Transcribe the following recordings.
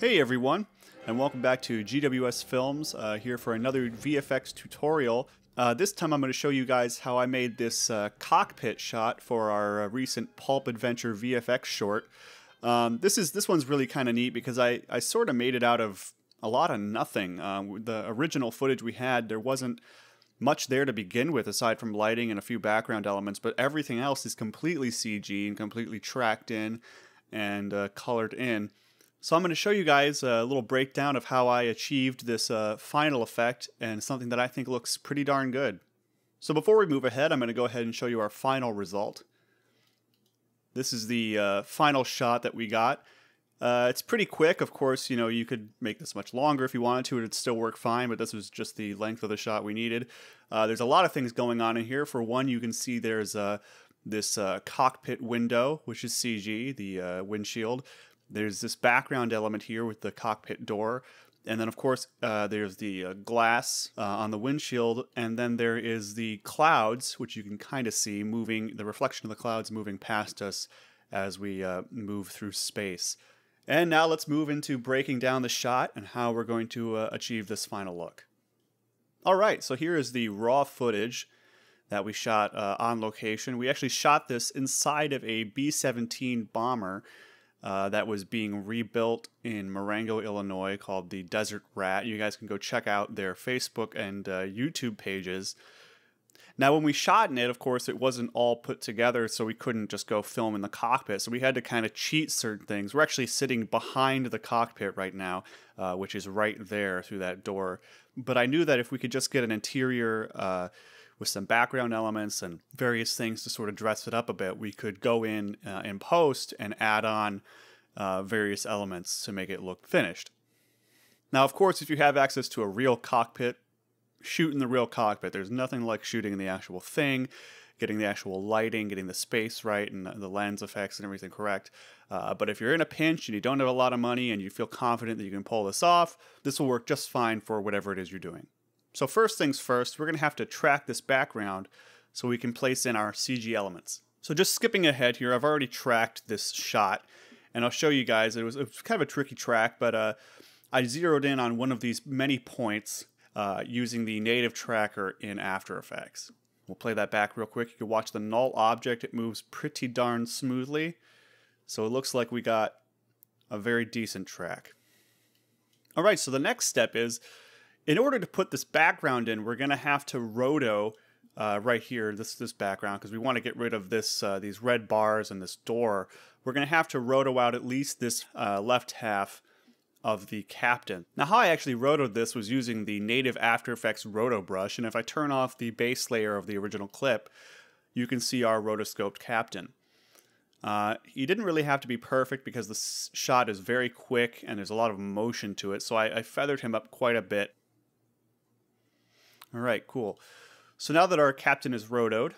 Hey everyone, and welcome back to GWSFilms, here for another VFX tutorial. This time I'm going to show you guys how I made this cockpit shot for our recent Pulp-Adventure VFX short. This one's really kind of neat because I sort of made it out of a lot of nothing. The original footage we had, there wasn't much there to begin with aside from lighting and a few background elements, but everything else is completely CG and completely tracked in and colored in. So I'm going to show you guys a little breakdown of how I achieved this final effect, and something that I think looks pretty darn good. So before we move ahead, I'm going to go ahead and show you our final result. This is the final shot that we got. It's pretty quick. Of course, you could make this much longer if you wanted to. It'd still work fine, but this was just the length of the shot we needed. There's a lot of things going on in here. For one, you can see there's this cockpit window, which is CG, the windshield. There's this background element here with the cockpit door. And then, of course, there's the glass on the windshield. And then there is the clouds, which you can kind of see moving, the reflection of the clouds moving past us as we move through space. And now let's move into breaking down the shot and how we're going to achieve this final look. All right, so here is the raw footage that we shot on location. We actually shot this inside of a B-17 bomber that was being rebuilt in Marengo, Illinois, called the Desert Rat. You guys can go check out their Facebook and YouTube pages. Now, when we shot in it, of course, it wasn't all put together, so we couldn't just go film in the cockpit. So we had to kind of cheat certain things. We're actually sitting behind the cockpit right now, which is right there through that door. But I knew that if we could just get an interior with some background elements and various things to sort of dress it up a bit, we could go in post and add on various elements to make it look finished. Now, of course, if you have access to a real cockpit, shoot in the real cockpit. There's nothing like shooting in the actual thing, getting the actual lighting, getting the space right, and the lens effects and everything correct. But if you're in a pinch and you don't have a lot of money and you feel confident that you can pull this off, this will work just fine for whatever it is you're doing. So first things first, we're going to have to track this background so we can place in our CG elements. So just skipping ahead here, I've already tracked this shot, and I'll show you guys. It was kind of a tricky track, but I zeroed in on one of these many points using the native tracker in After Effects. We'll play that back real quick. You can watch the null object. It moves pretty darn smoothly. So it looks like we got a very decent track. All right, so the next step is, in order to put this background in, we're going to have to roto right here, this background, because we want to get rid of this these red bars and this door. We're going to have to roto out at least this left half of the captain. Now, how I actually rotoed this was using the native After Effects roto brush, and if I turn off the base layer of the original clip, you can see our rotoscoped captain. He didn't really have to be perfect because the shot is very quick and there's a lot of motion to it, so I feathered him up quite a bit. All right, cool. So now that our captain is rotoed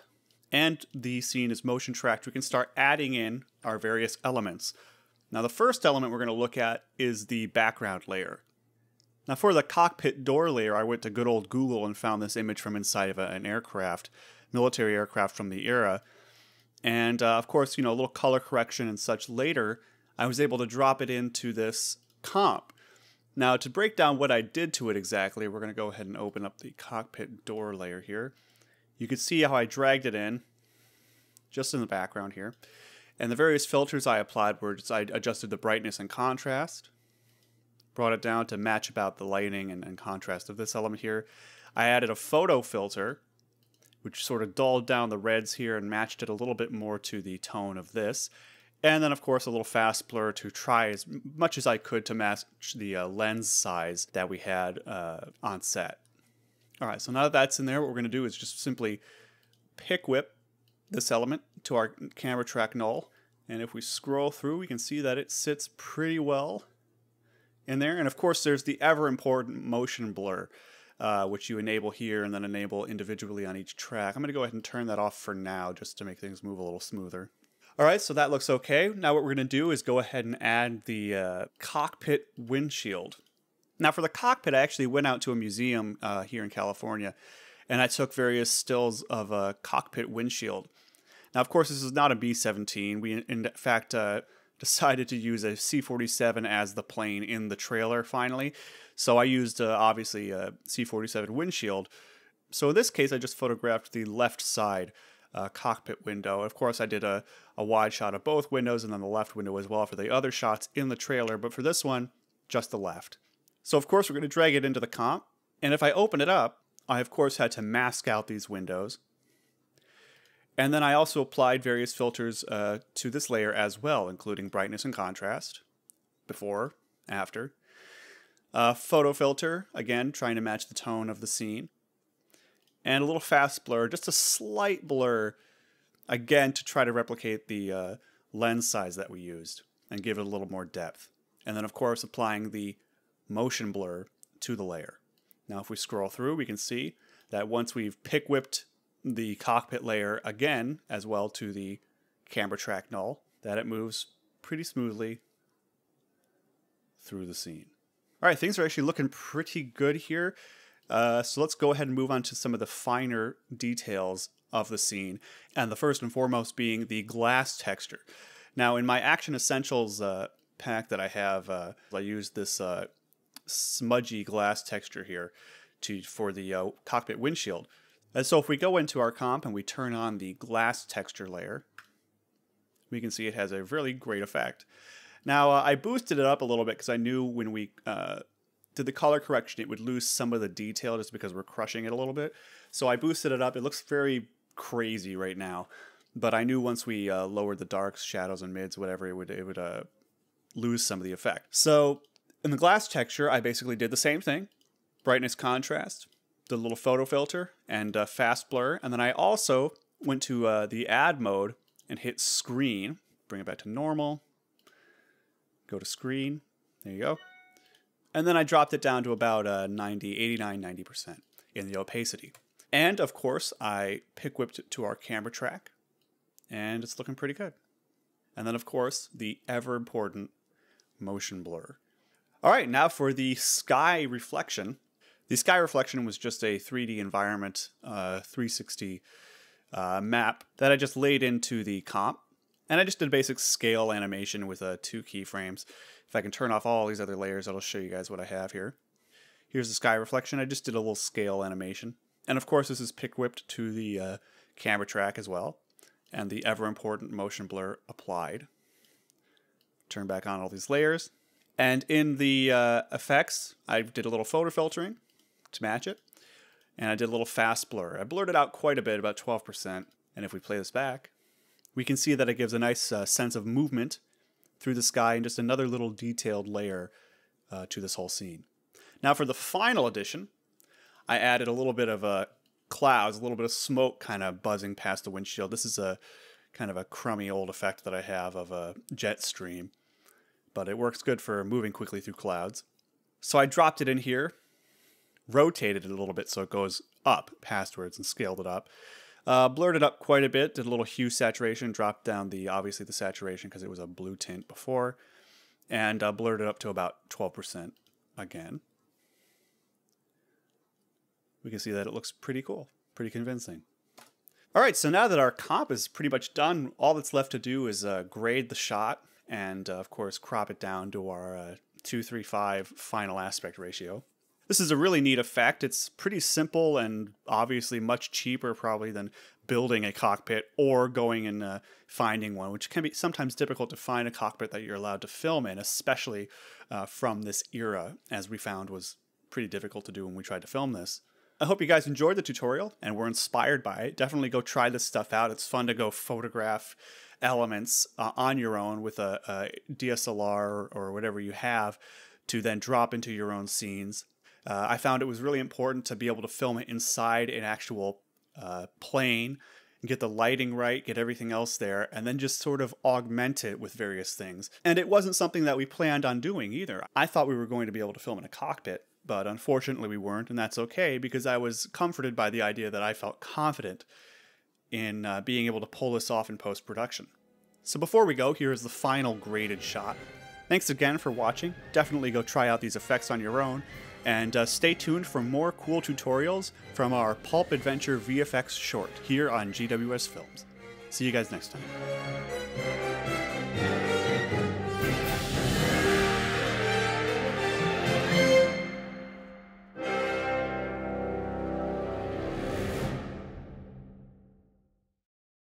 and the scene is motion tracked, we can start adding in our various elements. Now, the first element we're going to look at is the background layer. Now, for the cockpit door layer, I went to good old Google and found this image from inside of an aircraft, military aircraft from the era. And, of course, a little color correction and such later, I was able to drop it into this comp. Now, to break down what I did to it exactly, we're going to go ahead and open up the cockpit door layer here. You can see how I dragged it in, just in the background here. And the various filters I applied were I adjusted the brightness and contrast, brought it down to match about the lighting and contrast of this element here. I added a photo filter, which sort of dulled down the reds here and matched it a little bit more to the tone of this. And then, of course, a little fast blur to try as much as I could to match the lens size that we had on set. All right, so now that that's in there, what we're going to do is just simply pick whip this element to our camera track null. And if we scroll through, we can see that it sits pretty well in there. And, of course, there's the ever-important motion blur, which you enable here and then enable individually on each track. I'm going to go ahead and turn that off for now just to make things move a little smoother. All right, so that looks okay. Now what we're going to do is go ahead and add the cockpit windshield. Now for the cockpit, I actually went out to a museum here in California, and I took various stills of a cockpit windshield. Now, of course, this is not a B-17. We, in fact, decided to use a C-47 as the plane in the trailer finally. So I used, obviously, a C-47 windshield. So in this case, I just photographed the left side cockpit window. Of course, I did a wide shot of both windows and then the left window as well for the other shots in the trailer. But for this one, just the left. So of course, we're going to drag it into the comp. And if I open it up, I of course had to mask out these windows. And then I also applied various filters to this layer as well, including brightness and contrast, before, after. Photo filter, again, trying to match the tone of the scene. And a little fast blur, just a slight blur, again, to try to replicate the lens size that we used and give it a little more depth. And then, of course, applying the motion blur to the layer. Now, if we scroll through, we can see that once we've pick whipped the cockpit layer again, as well to the camera track null, that it moves pretty smoothly through the scene. All right, things are actually looking pretty good here. So let's go ahead and move on to some of the finer details of the scene. And the first and foremost being the glass texture. Now, in my Action Essentials pack that I have, I used this smudgy glass texture here for the cockpit windshield. And so if we go into our comp and we turn on the glass texture layer, we can see it has a really great effect. Now, I boosted it up a little bit because I knew when we did the color correction, it would lose some of the detail just because we're crushing it a little bit. So I boosted it up. It looks very crazy right now. But I knew once we lowered the darks, shadows, and mids, whatever, it would lose some of the effect. So in the glass texture, I basically did the same thing. Brightness, contrast, the little photo filter, and fast blur. And then I also went to the add mode and hit screen. Bring it back to normal. Go to screen. There you go. And then I dropped it down to about 89-90% in the opacity. And of course, I pick whipped it to our camera track. And it's looking pretty good. And then of course, the ever important motion blur. All right, now for the sky reflection. The sky reflection was just a 3D environment 360 map that I just laid into the comp. And I just did a basic scale animation with 2 keyframes. If I can turn off all these other layers, that'll show you guys what I have here. Here's the sky reflection. I just did a little scale animation. And of course, this is pick whipped to the camera track as well. And the ever important motion blur applied. Turn back on all these layers. And in the effects, I did a little photo filtering to match it. And I did a little fast blur. I blurred it out quite a bit, about 12%. And if we play this back, we can see that it gives a nice sense of movement through the sky and just another little detailed layer to this whole scene. Now for the final edition, I added a little bit of clouds, a little bit of smoke kind of buzzing past the windshield. This is a kind of a crummy old effect that I have of a jet stream, but it works good for moving quickly through clouds. So I dropped it in here, rotated it a little bit so it goes up pastwards and scaled it up. Blurred it up quite a bit, did a little hue saturation, dropped down obviously the saturation because it was a blue tint before, and blurred it up to about 12% again. We can see that it looks pretty cool, pretty convincing. All right, so now that our comp is pretty much done, all that's left to do is grade the shot and, of course, crop it down to our 2:3:5 final aspect ratio. This is a really neat effect. It's pretty simple and obviously much cheaper probably than building a cockpit or going and finding one, which can be sometimes difficult to find a cockpit that you're allowed to film in, especially from this era, as we found was pretty difficult to do when we tried to film this. I hope you guys enjoyed the tutorial and were inspired by it. Definitely go try this stuff out. It's fun to go photograph elements on your own with a DSLR or whatever you have to then drop into your own scenes. I found it was really important to be able to film it inside an actual plane and get the lighting right, get everything else there, and then just sort of augment it with various things. And it wasn't something that we planned on doing either. I thought we were going to be able to film in a cockpit, but unfortunately we weren't, and that's okay because I was comforted by the idea that I felt confident in being able to pull this off in post-production. So before we go, here is the final graded shot. Thanks again for watching. Definitely go try out these effects on your own. And stay tuned for more cool tutorials from our Pulp-Adventure VFX short here on GWS Films. See you guys next time.